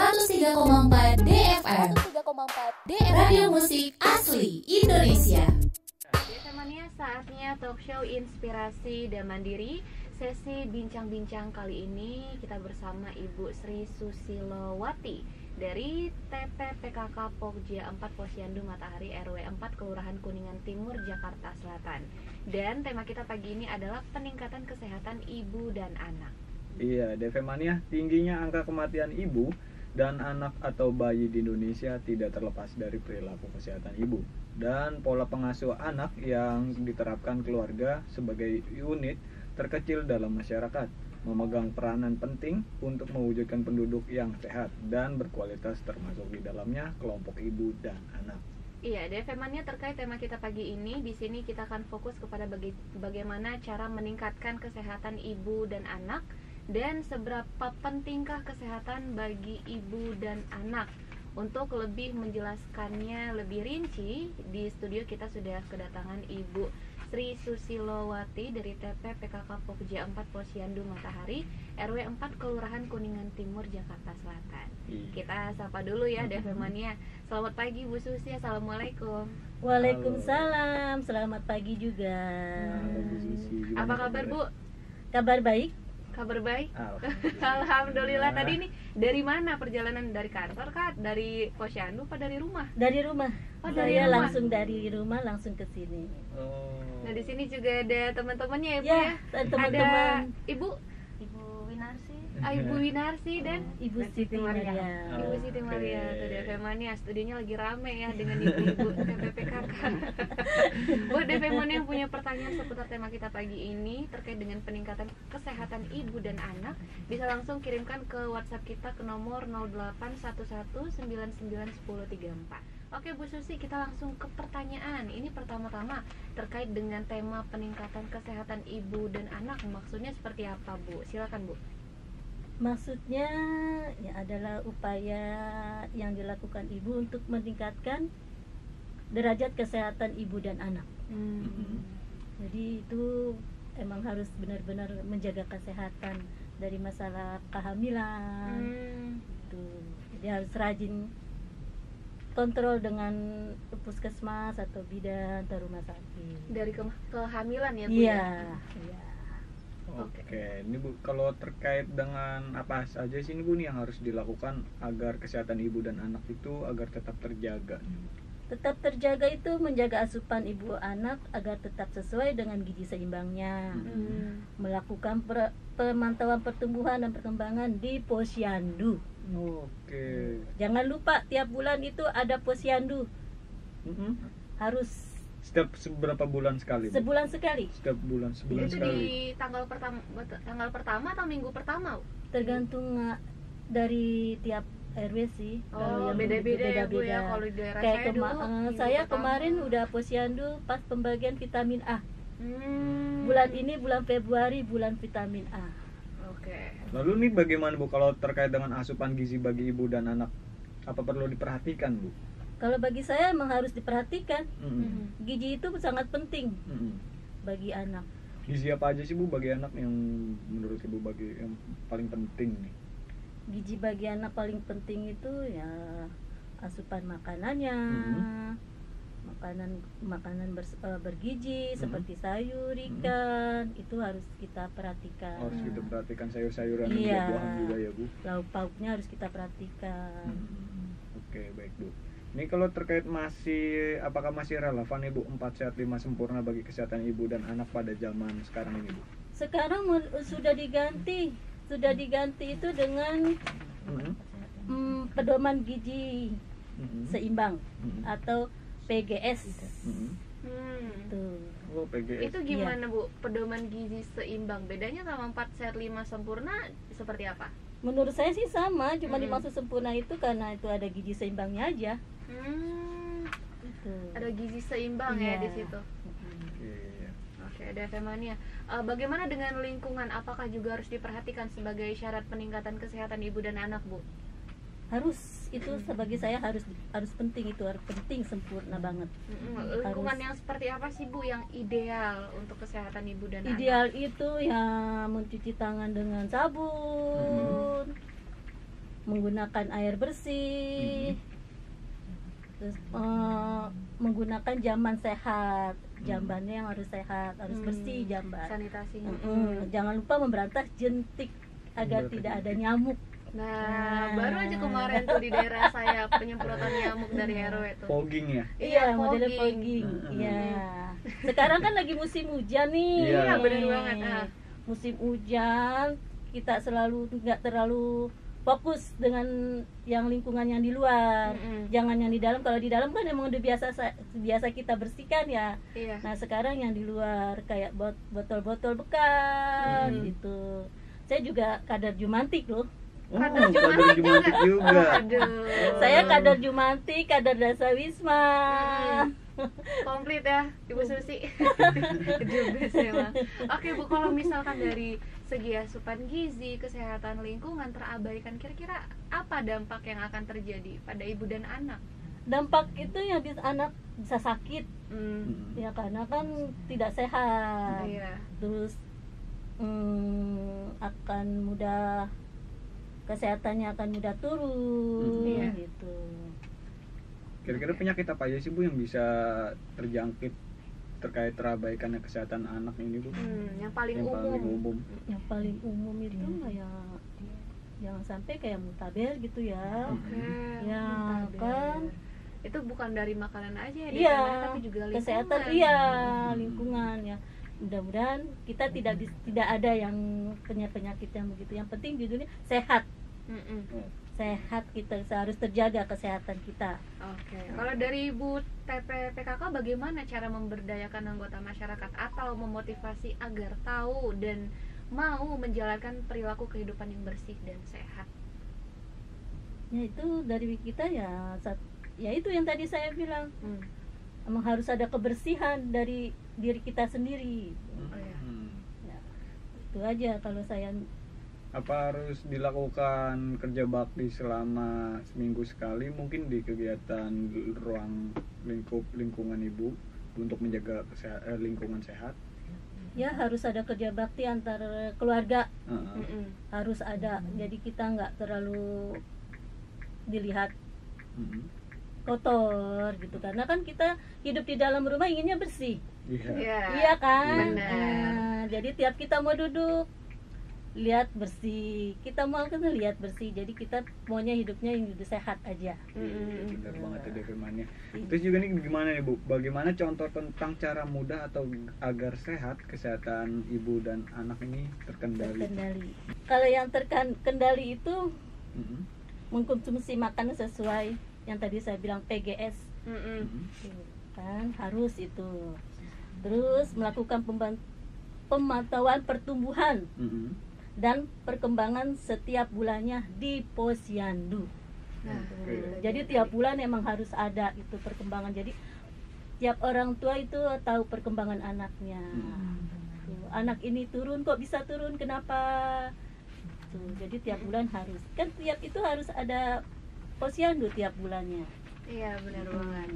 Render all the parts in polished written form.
103,4 DFM. Radio Musik Asli Indonesia. Temannya saatnya talk show Inspirasi dan Mandiri. Sesi bincang-bincang kali ini kita bersama Ibu Sri Susilowati dari TPPKK Pokja 4 Posyandu Matahari RW 4 Kelurahan Kuningan Timur, Jakarta Selatan. Dan tema kita pagi ini adalah peningkatan kesehatan ibu dan anak. Iya, DV Mania, tingginya angka kematian ibu dan anak atau bayi di Indonesia tidak terlepas dari perilaku kesehatan ibu dan pola pengasuh anak yang diterapkan keluarga sebagai unit terkecil dalam masyarakat, memegang peranan penting untuk mewujudkan penduduk yang sehat dan berkualitas, termasuk di dalamnya kelompok ibu dan anak. Iya, DFM-nya terkait tema kita pagi ini. Di sini kita akan fokus kepada bagaimana cara meningkatkan kesehatan ibu dan anak dan seberapa pentingkah kesehatan bagi ibu dan anak. Untuk lebih menjelaskannya lebih rinci, di studio kita sudah kedatangan Ibu Sri Susilowati dari TP PKK Pokja 4 Posyandu Matahari RW 4 Kelurahan Kuningan Timur, Jakarta Selatan. Kita sapa dulu ya DFM-nya. Selamat pagi Bu Susi, Assalamualaikum. Waalaikumsalam, selamat pagi juga. Halo, Bu Susi. Apa kabar Bu? Kabar baik? Kabar baik? Alhamdulillah. Alhamdulillah. Tadi ini dari mana perjalanan, dari kantor kah? Dari Posyandu apa dari rumah? Dari rumah. Oh, dari Saya rumah. langsung dari rumah langsung ke sini. Oh. Nah, di sini juga ada teman-temannya ya Bu Ya, ya. dan teman-teman. Ada Ibu Winarsi, Ibu Winarsi dan Ibu Siti Maria. Ibu Siti Maria. Oke. Tuh DFM-nya studionya lagi rame ya dengan ibu-ibu TPPKK. Buat DFM yang punya pertanyaan seputar tema kita pagi ini terkait dengan peningkatan kesehatan ibu dan anak, bisa langsung kirimkan ke WhatsApp kita ke nomor 0811991034. Oke Bu Susi, kita langsung ke pertanyaan. Ini pertama-tama terkait dengan tema peningkatan kesehatan ibu dan anak. Maksudnya seperti apa Bu? Silakan Bu. Maksudnya ya adalah upaya yang dilakukan ibu untuk meningkatkan derajat kesehatan ibu dan anak. Jadi itu emang harus benar-benar menjaga kesehatan dari masalah kehamilan. Jadi harus rajin kontrol dengan puskesmas atau bidan atau rumah sakit. Dari kehamilan ya Bu? Iya. Oke, ini Bu, kalau terkait dengan apa saja sih ini Bu nih yang harus dilakukan agar kesehatan ibu dan anak itu agar tetap terjaga? Tetap terjaga itu menjaga asupan ibu anak agar tetap sesuai dengan gizi seimbangnya. Melakukan pemantauan pertumbuhan dan perkembangan di posyandu. Oke. Jangan lupa tiap bulan itu ada posyandu. Harus Setiap seberapa bulan sekali? Bu? sebulan sekali. Setiap bulan sebulan Itu sekali. di tanggal pertama atau minggu pertama? Tergantung dari tiap RW sih. Oh, Kalau yang beda-beda ya Bu ya. beda-beda. Kalau di daerah Kayak saya dulu minggu saya pertama. kemarin udah posyandu pas pembagian vitamin A. Hmm. Bulan ini bulan Februari bulan vitamin A. Oke. Lalu nih bagaimana Bu kalau terkait dengan asupan gizi bagi ibu dan anak? Apa perlu diperhatikan Bu? Kalau bagi saya emang harus diperhatikan. Mm-mm. Gizi itu sangat penting Mm-mm. bagi anak. Gizi apa aja sih Bu bagi anak yang menurut Ibu bagi yang paling penting nih? Gizi bagi anak paling penting itu ya asupan makanannya. Makanan bergizi seperti sayur, ikan, itu harus kita perhatikan. Harus kita perhatikan sayur-sayuran dan Iya. buah-buahan juga ya Bu. Lauk pauknya harus kita perhatikan. Oke, baik Bu. Ini kalau terkait apakah masih relevan Ibu 4 sehat 5 sempurna bagi kesehatan ibu dan anak pada zaman sekarang ini Bu? Sekarang sudah diganti itu dengan pedoman gizi seimbang atau PGS. Tuh. Oh, PGS. Itu gimana Bu? Pedoman gizi seimbang. Bedanya sama 4 sehat 5 sempurna seperti apa? Menurut saya sih sama, cuma dimaksud sempurna itu karena itu ada gizi seimbangnya aja. Gitu. Ada gizi seimbang ya Iya. di situ. Oke, ada FMA-nya. Bagaimana dengan lingkungan? Apakah juga harus diperhatikan sebagai syarat peningkatan kesehatan ibu dan anak, Bu? Harus, itu sebagai saya harus penting, itu harus penting, sempurna banget. Lingkungan yang seperti apa sih Bu yang ideal untuk kesehatan ibu dan Ideal anak? itu ya mencuci tangan dengan sabun, menggunakan air bersih, terus menggunakan jamban sehat, jambannya yang harus sehat, harus bersih jamban. Sanitasinya. Jangan lupa memberantas jentik agar tidak ada nyamuk. Nah, baru aja kemarin tuh di daerah saya penyemprotan nyamuk dari RW tuh. Fogging ya. Iya, modelnya fogging. Iya. Sekarang kan lagi musim hujan nih. Iya, bener banget. Musim hujan, kita selalu nggak terlalu fokus dengan yang lingkungan yang di luar. Jangan yang di dalam. Kalau di dalam kan emang udah biasa kita bersihkan ya. Iya. Nah, sekarang yang di luar kayak botol-botol bekas gitu. Saya juga kadar jumantik loh. Kadar jumantik juga. Aduh. Saya kadar jumantik, kadar dasawisma. Komplit ya, Ibu Susi. Juga memang. Oke Bu, kalau misalkan dari segi asupan gizi, kesehatan lingkungan terabaikan, kira-kira apa dampak yang akan terjadi pada ibu dan anak? Dampak itu ya anak bisa sakit, ya karena kan tidak sehat. Iya. Terus akan mudah, kesehatannya akan mudah turun, gitu. Kira-kira penyakit apa aja sih Bu yang bisa terjangkit terkait terabaikannya kesehatan anak ini Bu? Yang paling umum. Yang paling umum itu kayak jangan sampai kayak mutabel gitu ya. Oke. Ya mutabel. kan. Itu bukan dari makanan aja ya, Iya, tapi juga lingkungan. kesehatan lingkungan ya. Mudah-mudahan kita tidak ada yang penyakit yang begitu. Yang penting di dunia sehat. Sehat, kita harus terjaga kesehatan kita. Oke. Kalau dari Ibu TPPKK bagaimana cara memberdayakan anggota masyarakat atau memotivasi agar tahu dan mau menjalankan perilaku kehidupan yang bersih dan sehat? Ya itu dari kita ya itu yang tadi saya bilang. Emang harus ada kebersihan dari diri kita sendiri. Ya, itu aja kalau saya. Apa harus dilakukan kerja bakti selama seminggu sekali mungkin di kegiatan ruang lingkungan ibu untuk menjaga lingkungan sehat? Ya harus ada kerja bakti antar keluarga. Harus ada, jadi kita nggak terlalu dilihat kotor gitu, karena kan kita hidup di dalam rumah inginnya bersih. Iya kan. Benar. Jadi tiap kita mau duduk lihat bersih, kita mau kan lihat bersih, jadi kita maunya hidupnya yang hidup sehat aja. Benar banget tadi firmannya. Terus juga nih gimana nih Bu, bagaimana contoh tentang cara mudah atau agar sehat kesehatan ibu dan anak ini terkendali? Kalau yang terkendali itu mengkonsumsi makanan sesuai yang tadi saya bilang PGS, kan harus itu. Terus melakukan pemantauan pertumbuhan dan perkembangan setiap bulannya di posyandu. Jadi tiap bulan emang harus ada itu perkembangan. Jadi tiap orang tua itu tahu perkembangan anaknya. Anak ini turun, kok bisa turun, kenapa? Jadi tiap bulan harus. Kan tiap itu harus ada posyandu tiap bulannya. Iya benar banget.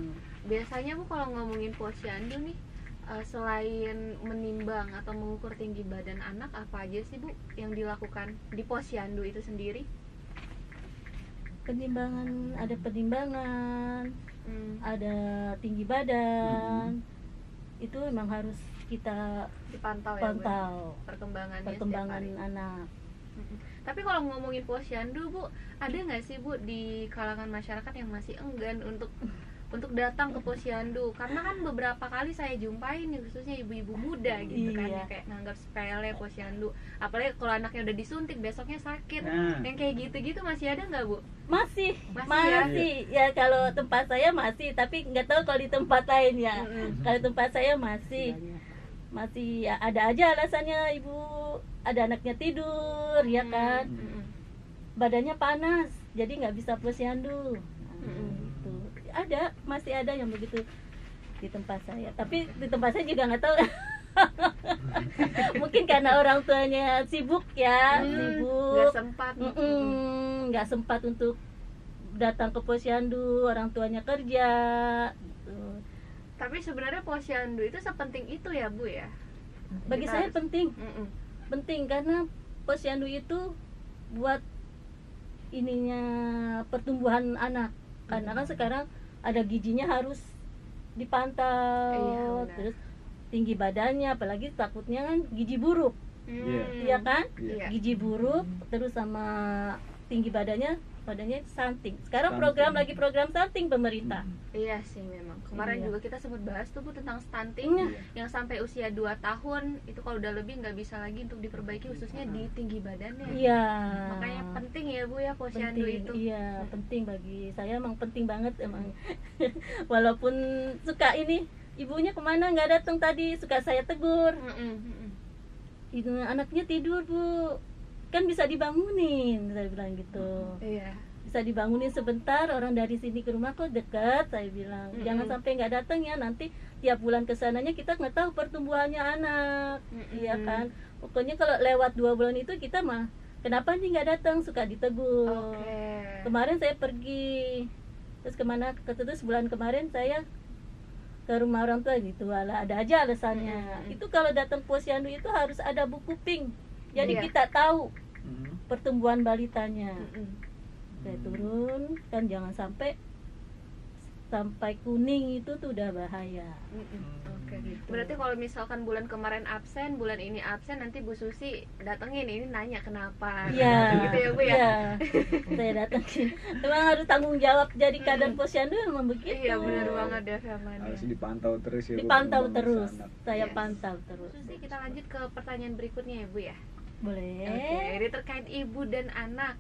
Biasanya Bu kalau ngomongin posyandu nih, selain menimbang atau mengukur tinggi badan anak, apa aja sih Bu yang dilakukan di posyandu itu sendiri? Ada penimbangan, ada tinggi badan. Itu memang harus kita dipantau ya, perkembangan anak. Tapi kalau ngomongin posyandu Bu, ada nggak sih Bu di kalangan masyarakat yang masih enggan untuk datang ke posyandu? Karena kan beberapa kali saya jumpain nih, khususnya ibu-ibu muda gitu kan, ya kayak nganggap sepele posyandu, apalagi kalau anaknya udah disuntik besoknya sakit. Yang kayak gitu-gitu masih ada nggak Bu? Masih ya kalau tempat saya masih, tapi nggak tahu kalau di tempat lain ya. Kalau tempat saya masih ya, ada aja alasannya, ibu ada anaknya tidur ya kan, badannya panas jadi nggak bisa posyandu. Masih ada yang begitu di tempat saya, tapi di tempat saya juga nggak tahu. Mungkin karena orang tuanya sibuk ya, nggak sempat untuk datang ke posyandu, orang tuanya kerja gitu. Tapi sebenarnya posyandu itu sepenting itu ya Bu ya? Bagi saya penting karena posyandu itu buat ininya pertumbuhan anak, karena kan sekarang ada gizinya harus dipantau. Iya, benar. Terus tinggi badannya, apalagi takutnya kan gizi buruk, Iya. iya kan? Iya. Gizi buruk, terus sama tinggi badannya stunting. Sekarang Stunting. lagi program stunting pemerintah. Iya sih memang. Kemarin Iya. juga kita sempat bahas tuh Bu tentang stunting Iya. yang sampai usia 2 tahun itu kalau udah lebih nggak bisa lagi untuk diperbaiki, khususnya di tinggi badannya. Iya. Makanya penting ya Bu ya posyandu Penting, itu. iya penting bagi saya, emang penting banget emang. Walaupun suka ini ibunya kemana nggak datang tadi, suka saya tegur, itu anaknya tidur Bu, kan bisa dibangunin, saya bilang gitu. Iya. Bisa dibangunin sebentar, orang dari sini ke rumah kok dekat, saya bilang. Jangan sampai nggak datang ya, nanti tiap bulan kesananya kita nggak tahu pertumbuhannya anak. Iya kan, pokoknya kalau lewat 2 bulan itu kita mah kenapa nih nggak datang, suka ditegur. Oke. Kemarin saya pergi, terus terus bulan kemarin saya ke rumah orang tua gitu, ada aja alasannya. Itu kalau datang posyandu itu harus ada buku pink, jadi Iya. kita tahu Mm-mm. pertumbuhan balitanya. Mm-mm. Saya turun kan, jangan sampai kuning itu tuh udah bahaya. Oke. Berarti kalau misalkan bulan kemarin absen, bulan ini absen, nanti Bu Susi datengin ini nanya kenapa. Iya, Gitu ya Bu ya. iya. Saya datangin. Memang harus tanggung jawab jadi kader posyandu, memang begitu. Iya benar banget ya Firman. Harus dipantau terus ya Bu, Dipantau perkembangan terus. anak. Saya Yes. pantau terus. Susi, kita lanjut ke pertanyaan berikutnya ya Bu ya. Boleh. Oke, ini terkait ibu dan anak.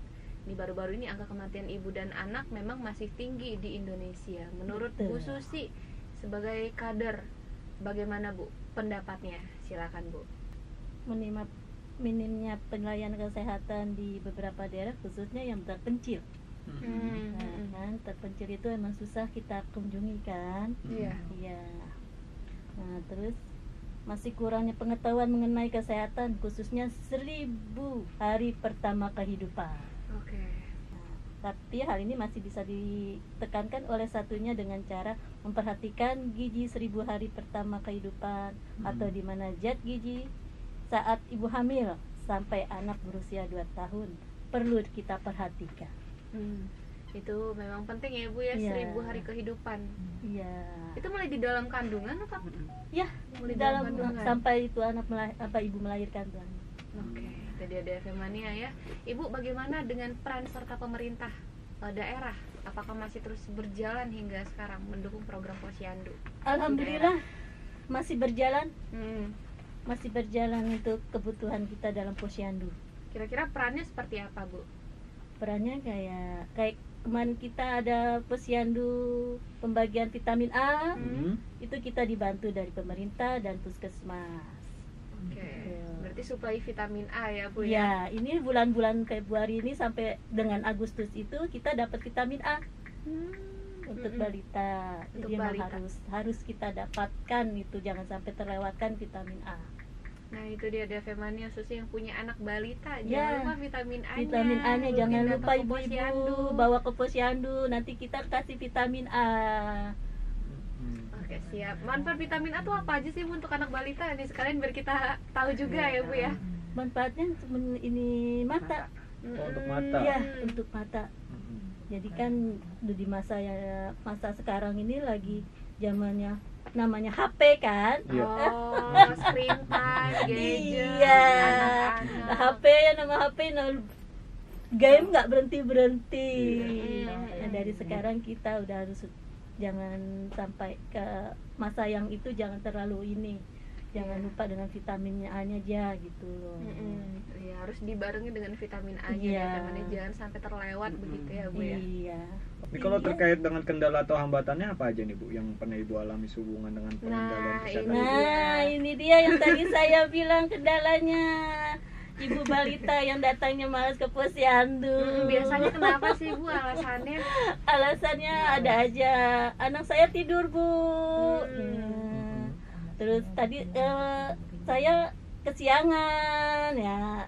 Di baru-baru ini angka kematian ibu dan anak memang masih tinggi di Indonesia. Menurut Bu Betul. Susi sebagai kader, bagaimana Bu pendapatnya? Silakan Bu. Minimnya pelayanan kesehatan di beberapa daerah, khususnya yang terpencil. Nah, kan terpencil itu emang susah kita kunjungi kan. Iya. Iya. Nah, terus masih kurangnya pengetahuan mengenai kesehatan, khususnya 1000 hari pertama kehidupan. Oke. Nah, tapi hal ini masih bisa ditekankan oleh satunya dengan cara memperhatikan gizi 1000 hari pertama kehidupan, atau di mana zat gizi saat ibu hamil sampai anak berusia 2 tahun perlu kita perhatikan. Itu memang penting ya Bu ya, Iya. 1000 hari kehidupan. Iya. Itu mulai di dalam kandungan apa? Ya, Mulai di dalam kandungan. sampai itu ibu melahirkan tuh. Oke, tadi ada Femania ya. Ibu, bagaimana dengan peran serta pemerintah daerah? Apakah masih terus berjalan hingga sekarang mendukung program posyandu? Alhamdulillah masih berjalan, Hmm. masih berjalan untuk kebutuhan kita dalam posyandu. Kira-kira perannya seperti apa Bu? Perannya kayak kemarin kita ada posyandu pembagian vitamin A, itu kita dibantu dari pemerintah dan puskesmas. Oke, Gitu. berarti suplai vitamin A ya Bu ya? Ya, ini bulan-bulan Februari ini sampai dengan Agustus itu kita dapat vitamin A untuk balita. Untuk Jadi memang balita. harus kita dapatkan itu, jangan sampai terlewatkan vitamin A. Nah itu dia ada Femania Susi yang punya anak balita. Ya, Jangan lupa vitamin A-nya. Vitamin A-nya Rutin jangan datang lupa ke ibu-ibu posyandu. bawa ke posyandu, nanti kita kasih vitamin A. Oke siap. Manfaat vitamin A tuh apa aja sih Bu untuk anak balita? Ini sekalian biar kita tahu juga ya Bu ya. Manfaatnya cuma ini mata. Oh, untuk mata. Ya, untuk mata. Jadi kan di masa sekarang ini lagi zamannya namanya HP kan. Iya. Oh, screen time, gadget, Iya. anak-anak. HP ya, nama HP game nggak berhenti. Iya. Nah, dari sekarang kita udah harus jangan sampai ke masa yang itu, jangan terlalu ini. Jangan Iya. lupa dengan vitaminnya A-nya aja gitu loh. Iya, harus dibarengi dengan vitamin A-nya Iya. ya, teman-teman. Jangan sampai terlewat begitu ya Bu ya. Iya. Ini kalau terkait dengan kendala atau hambatannya apa aja nih Bu yang pernah Ibu alami sehubungan dengan pengendalian kesehatan? Nah, ini dia yang tadi saya bilang kendalanya. Ibu balita yang datangnya malas ke posyandu. Biasanya kenapa sih Bu alasannya? Alasannya ada aja. Anak saya tidur, Bu. Ya. Terus tadi saya kesiangan ya,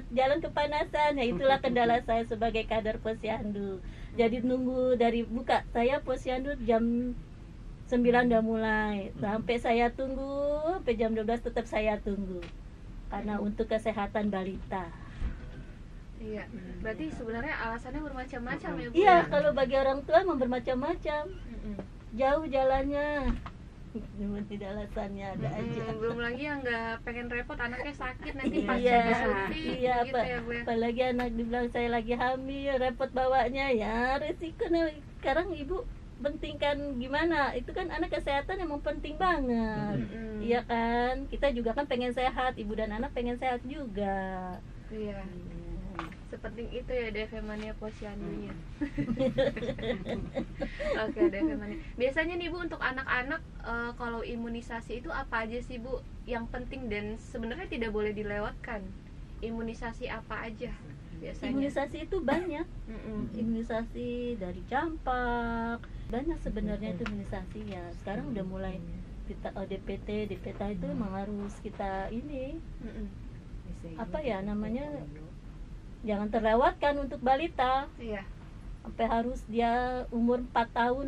jalan kepanasan ya, itulah kendala saya sebagai kader posyandu. Jadi nunggu dari buka saya posyandu jam 9 udah mulai, sampai saya tunggu sampai jam 12 tetap saya tunggu karena untuk kesehatan balita. Iya. Berarti sebenarnya alasannya bermacam-macam ya Bu. Iya, ya? kalau bagi orang tua emang bermacam-macam. Mm-mm. Jauh jalannya. Memang tidak alasannya ada aja. Belum lagi yang nggak pengen repot anaknya sakit nanti pas Iya, disuntik iya, gitu ya Bu ya. apalagi anak dibilang saya lagi hamil, repot bawanya ya, resikonya. Sekarang ibu pentingkan gimana? Itu kan anak kesehatan emang penting banget. Mm-mm. Iya kan? Kita juga kan pengen sehat, ibu dan anak pengen sehat juga. Iya. Sepenting itu ya DV Mania Posyandunya. Oke, DV Mania. Biasanya nih Bu untuk anak-anak kalau imunisasi itu apa aja sih Bu yang penting dan sebenarnya tidak boleh dilewatkan? Imunisasi apa aja biasanya? Imunisasi itu banyak. Mm-mm. Imunisasi dari campak, banyak sebenarnya itu imunisasi ya. Sekarang udah mulai kita DPT itu emang harus kita ini Mm-mm. apa ya namanya, jangan terlewatkan untuk balita Iya. sampai harus dia umur 4 tahun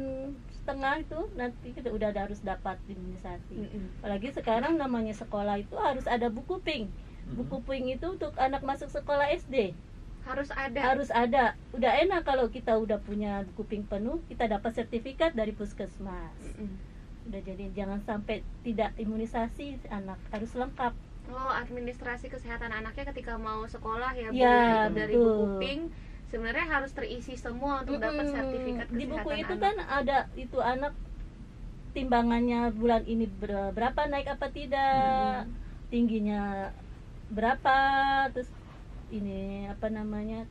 setengah itu nanti kita udah harus dapat imunisasi. Mm-mm. Apalagi sekarang namanya sekolah itu harus ada buku pink. Buku pink itu untuk anak masuk sekolah SD Harus ada. harus ada. Udah enak kalau kita udah punya buku pink penuh, kita dapat sertifikat dari puskesmas. Mm-mm. Udah, jadi jangan sampai tidak imunisasi, anak harus lengkap. Oh, administrasi kesehatan anaknya ketika mau sekolah ya Bu. Ya, Itu dari betul. buku pink sebenarnya harus terisi semua untuk dapat sertifikat kesehatan Di buku itu anak. kan ada itu anak timbangannya bulan ini berapa, naik apa tidak, tingginya berapa, terus ini apa namanya,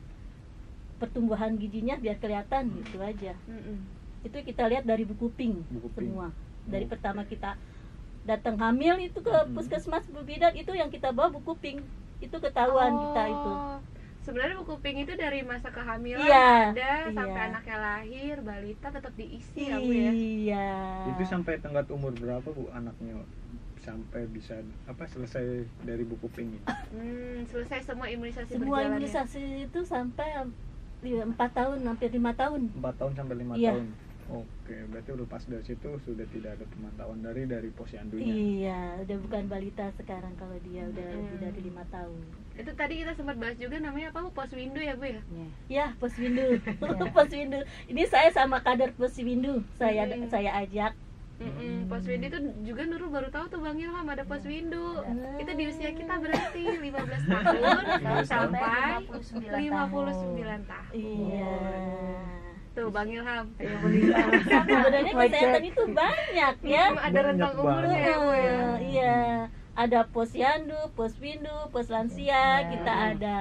pertumbuhan giginya biar kelihatan gitu aja. Mm-mm. Itu kita lihat dari buku pink Buku pink. semua. Dari Oke. pertama kita datang hamil itu ke puskesmas bidan, itu yang kita bawa buku pink, itu ketahuan kita itu. Sebenarnya buku pink itu dari masa kehamilan Iya, ada iya. sampai anaknya lahir, balita tetap diisi ya Bu ya. Iya. Itu sampai tenggat umur berapa Bu anaknya sampai bisa selesai dari buku pink ini? Selesai semua imunisasi Semua berjalan ya? imunisasi itu sampai 4 tahun, hampir 5 tahun. 4 tahun sampai 5 Iya. tahun. Oke, berarti udah pas dari situ sudah tidak ada pemantauan dari posyandunya. Iya, udah bukan balita sekarang kalau dia udah lebih dari 5 tahun. Itu tadi kita sempat bahas juga namanya apa Bu? Poswindu ya Bu ya? Ya, poswindu. Poswindu. Ini saya sama kader poswindu. Saya ajak. Poswindu itu juga Nurul baru tahu tuh Bang Ilham ada poswindu. Itu di usia kita berarti 15 tahun sampai 59 tahun. Iya. Tuh Bang Ilham. Sebenarnya kesehatan itu banyak ya. Ada rentang Banyak umurnya ya Bu ya. Iya, ada posyandu, poswindu, poslansia, kita ada.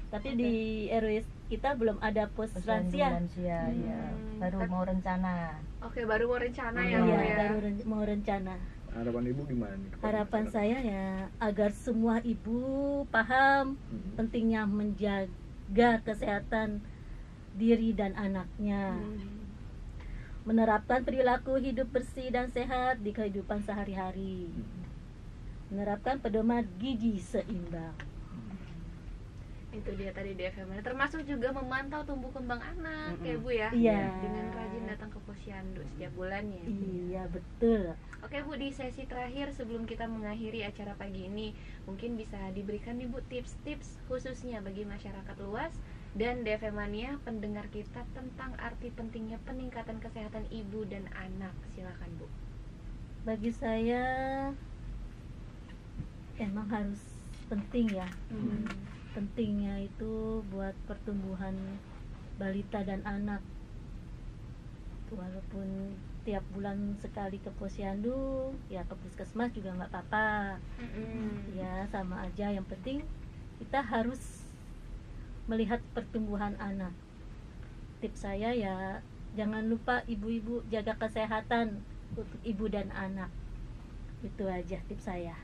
Tapi di RW kita belum ada poslansia. ya. Baru mau rencana. Oke, baru mau rencana ya Bu Iya, ya. baru mau rencana. Harapan Ibu gimana nih? kepada Harapan masyarakat? saya ya agar semua ibu paham pentingnya menjaga kesehatan diri dan anaknya. Menerapkan perilaku hidup bersih dan sehat di kehidupan sehari-hari. Menerapkan pedoman gizi seimbang. Itu dia tadi DFM, termasuk juga memantau tumbuh kembang anak ya Bu ya. Iya. Dengan rajin datang ke posyandu setiap bulannya. Iya, betul. Oke Bu, di sesi terakhir sebelum kita mengakhiri acara pagi ini, mungkin bisa diberikan nih Bu tips-tips khususnya bagi masyarakat luas dan DFM Mania pendengar kita tentang arti pentingnya peningkatan kesehatan ibu dan anak. Silakan Bu. Bagi saya emang harus penting ya. Pentingnya itu buat pertumbuhan balita dan anak. Walaupun tiap bulan sekali ke posyandu, ya ke puskesmas juga nggak apa-apa. Ya sama aja, yang penting kita harus melihat pertumbuhan anak. Tips saya ya jangan lupa ibu-ibu jaga kesehatan untuk ibu dan anak. Itu aja tips saya.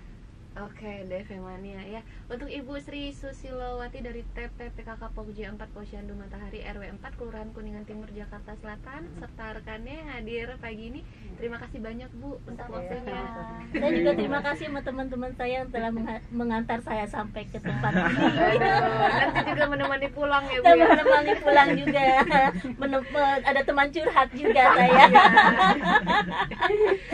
Oke, DFM Mania ya. Untuk Ibu Sri Susilowati dari TP PKK Pogja 4 Posyandu Matahari RW 4 Kelurahan Kuningan Timur Jakarta Selatan serta rekannya hadir pagi ini. Terima kasih banyak Bu untuk waktunya. Saya juga terima kasih sama teman-teman saya yang telah mengantar saya sampai ke tempat ini. Nanti juga menemani pulang ya Bu Dan ya. menemani pulang juga. Ada teman curhat juga saya.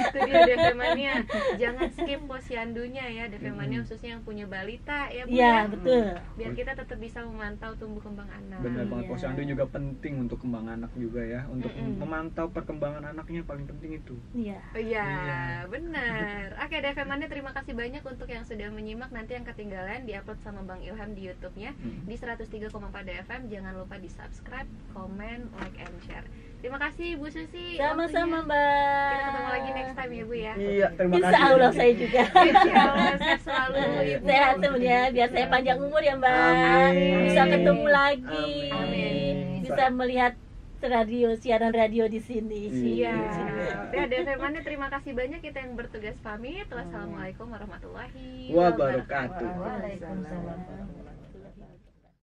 Itu dia DFM Mania. Jangan skip posyandunya ya ya, DV Mania khususnya yang punya balita ya Bu Iya, ya. betul. Biar kita tetap bisa memantau tumbuh kembang anak. Benar banget, Iya. posyandu juga penting untuk kembang anak juga ya, untuk memantau perkembangan anaknya paling penting itu. Iya. Oh iya, Iya. benar. Oke, DV Mania terima kasih banyak untuk yang sudah menyimak. Nanti yang ketinggalan diupload sama Bang Ilham di YouTube-nya di 103,4 DFM. Jangan lupa di subscribe, komen, like, and share. Terima kasih Bu Susi. Sama-sama, waktunya. Mbak. Kita ketemu lagi next time ya Bu ya. Iya, terima Insya kasih. Allah saya juga. Insya Allah sehat selalu Ibu. Sehat semuanya, biar saya panjang umur ya Mbak. Amin. Bisa ketemu lagi. Amin. Bisa melihat siaran radio di sini. Iya. Ya, DV Mania terima kasih banyak, kita yang bertugas pamit. Wassalamualaikum warahmatullahi Wabarakatuh. Waalaikumsalam.